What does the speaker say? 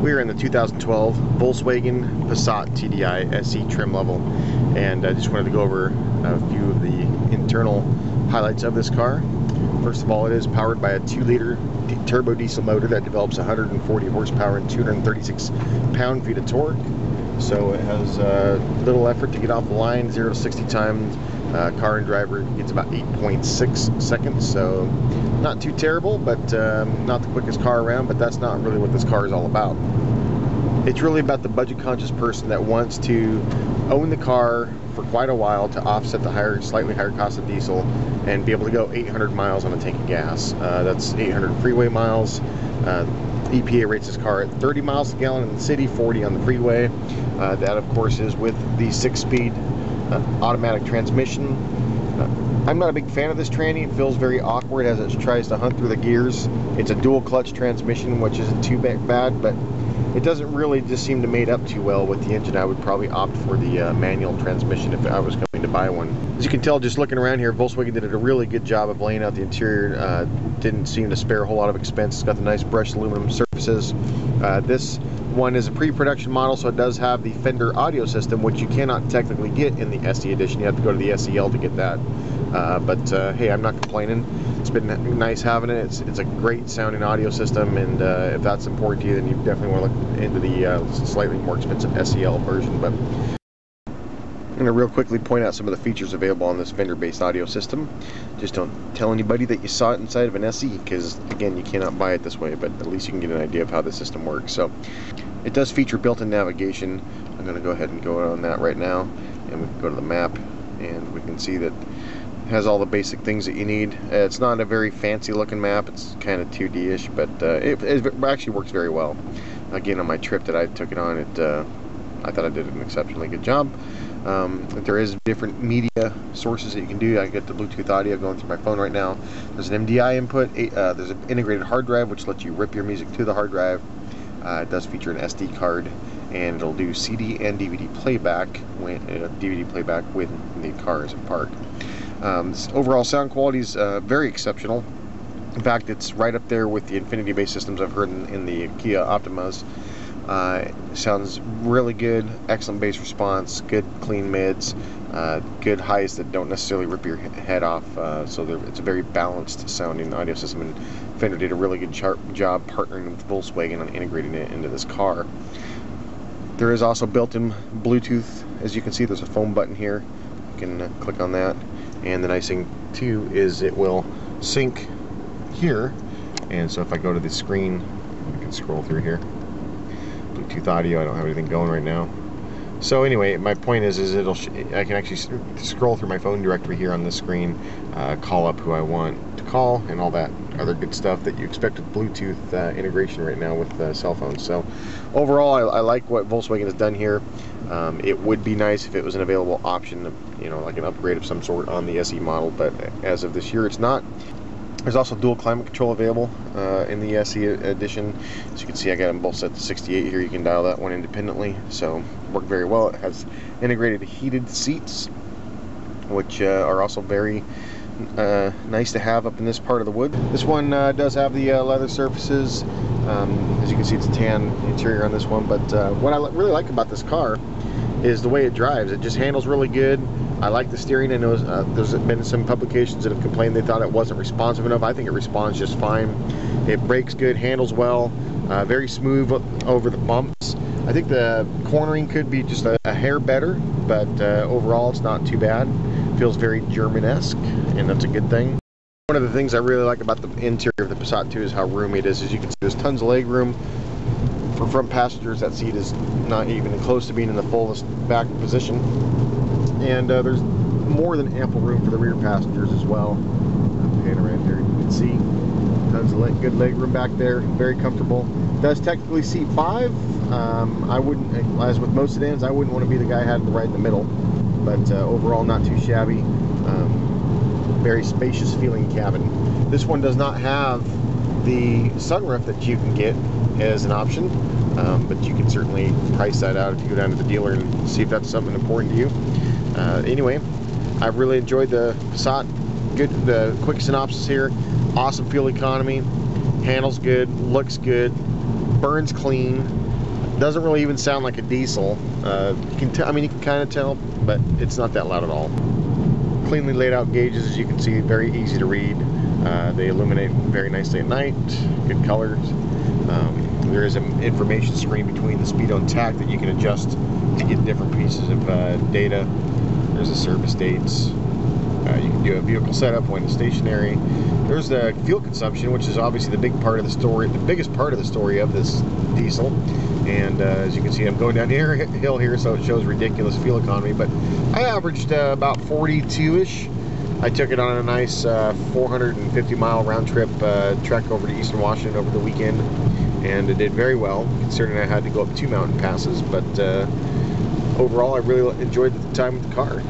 We're in the 2012 Volkswagen Passat TDI SE trim level, and I just wanted to go over a few of the internal highlights of this car. First of all, it is powered by a 2-liter turbo diesel motor that develops 140 horsepower and 236 pound-feet of torque. So it has little effort to get off the line, 0 to 60 times. Car and driver gets about 8.6 seconds, so not too terrible, but not the quickest car around, but that's not really what this car is all about. It's really about the budget-conscious person that wants to own the car for quite a while to offset the slightly higher cost of diesel and be able to go 800 miles on a tank of gas. That's 800 freeway miles. EPA rates this car at 30 miles a gallon in the city, 40 on the freeway. That, of course, is with the 6-speed automatic transmission. I'm not a big fan of this tranny. It feels very awkward as it tries to hunt through the gears. It's a dual clutch transmission, which isn't too bad, but it doesn't really just seem to mate up too well with the engine. I would probably opt for the manual transmission if I was going to buy one. As you can tell, just looking around here, Volkswagen did a really good job of laying out the interior. Didn't seem to spare a whole lot of expense. It's got the nice brushed aluminum surfaces. This one is a pre-production model, so it does have the Fender audio system, which you cannot technically get in the SE edition. You have to go to the SEL to get that. Hey, I'm not complaining. It's been nice having it. It's a great sounding audio system, and if that's important to you, then you definitely want to look into the slightly more expensive SEL version. But I'm going to real quickly point out some of the features available on this Fender-based audio system. Just don't tell anybody that you saw it inside of an SE, because again, you cannot buy it this way, but at least you can get an idea of how the system works. So it does feature built-in navigation. I'm going to go ahead and go on that right now, and we can go to the map, and we can see that it has all the basic things that you need. It's not a very fancy looking map. It's kind of 2D-ish, but it actually works very well. Again, on my trip that I took it on, I thought I did an exceptionally good job. There is different media sources that you can do. I get the Bluetooth audio going through my phone right now. There's an MDI input. There's an integrated hard drive, which lets you rip your music to the hard drive. It does feature an SD card, and it'll do CD and DVD playback when the car is in park. This overall sound quality is very exceptional. In fact, it's right up there with the Infinity-based systems I've heard in the Kia Optimas. Sounds really good, excellent bass response, good clean mids, good highs that don't necessarily rip your head off, so it's a very balanced sounding audio system, and Fender did a really good job partnering with Volkswagen on integrating it into this car. There is also built-in Bluetooth. As you can see, there's a phone button here. You can click on that, and the nice thing too is it will sync here, and so if I go to the screen, I can scroll through here. Bluetooth audio, I don't have anything going right now. So anyway, my point is I can actually scroll through my phone directory here on this screen, call up who I want to call, and all that other good stuff that you expect with Bluetooth integration right now with cell phones. So overall, I like what Volkswagen has done here. It would be nice if it was an available option, like an upgrade of some sort on the SE model, but as of this year, it's not. There's also dual climate control available in the SE edition. As you can see, I got them both set to 68 here. You can dial that one independently, so work very well. It has integrated heated seats, which are also very nice to have up in this part of the wood. This one does have the leather surfaces. As you can see, it's a tan interior on this one, but what I really like about this car is the way it drives. It just handles really good. I like the steering. I know there's been some publications that have complained they thought it wasn't responsive enough. I think it responds just fine. It brakes good, handles well, very smooth over the bumps. I think the cornering could be just a hair better, but overall it's not too bad. Feels very German-esque, and that's a good thing. One of the things I really like about the interior of the Passat 2 is how roomy it is. As you can see, there's tons of leg room. For front passengers, that seat is not even close to being in the fullest back position. And there's more than ample room for the rear passengers as well. Pan around here, you can see tons of good leg room back there, very comfortable. It does technically seat 5. I wouldn't, as with most sedans, I wouldn't want to be the guy who had to ride in the middle, but overall not too shabby. Very spacious feeling cabin. This one does not have the sunroof that you can get as an option, but you can certainly price that out if you go down to the dealer and see if that's something important to you. Anyway, I've really enjoyed the Passat. The quick synopsis here: awesome fuel economy, handles good, looks good, burns clean, Doesn't really even sound like a diesel. You can tell, I mean, you can kind of tell, but it's not that loud at all. Cleanly laid out gauges, as you can see, very easy to read. They illuminate very nicely at night, good colors. There is an information screen between the speedo and tach that you can adjust to get different pieces of data. There's the service dates. You can do a vehicle setup when it's stationary. There's the fuel consumption, which is obviously the big part of the story, the biggest part of the story of this diesel. And as you can see, I'm going down the hill here, so it shows ridiculous fuel economy. But I averaged about 42-ish. I took it on a nice 450-mile round trip trek over to Eastern Washington over the weekend, and it did very well, considering I had to go up 2 mountain passes. But overall, I really enjoyed the time with the car.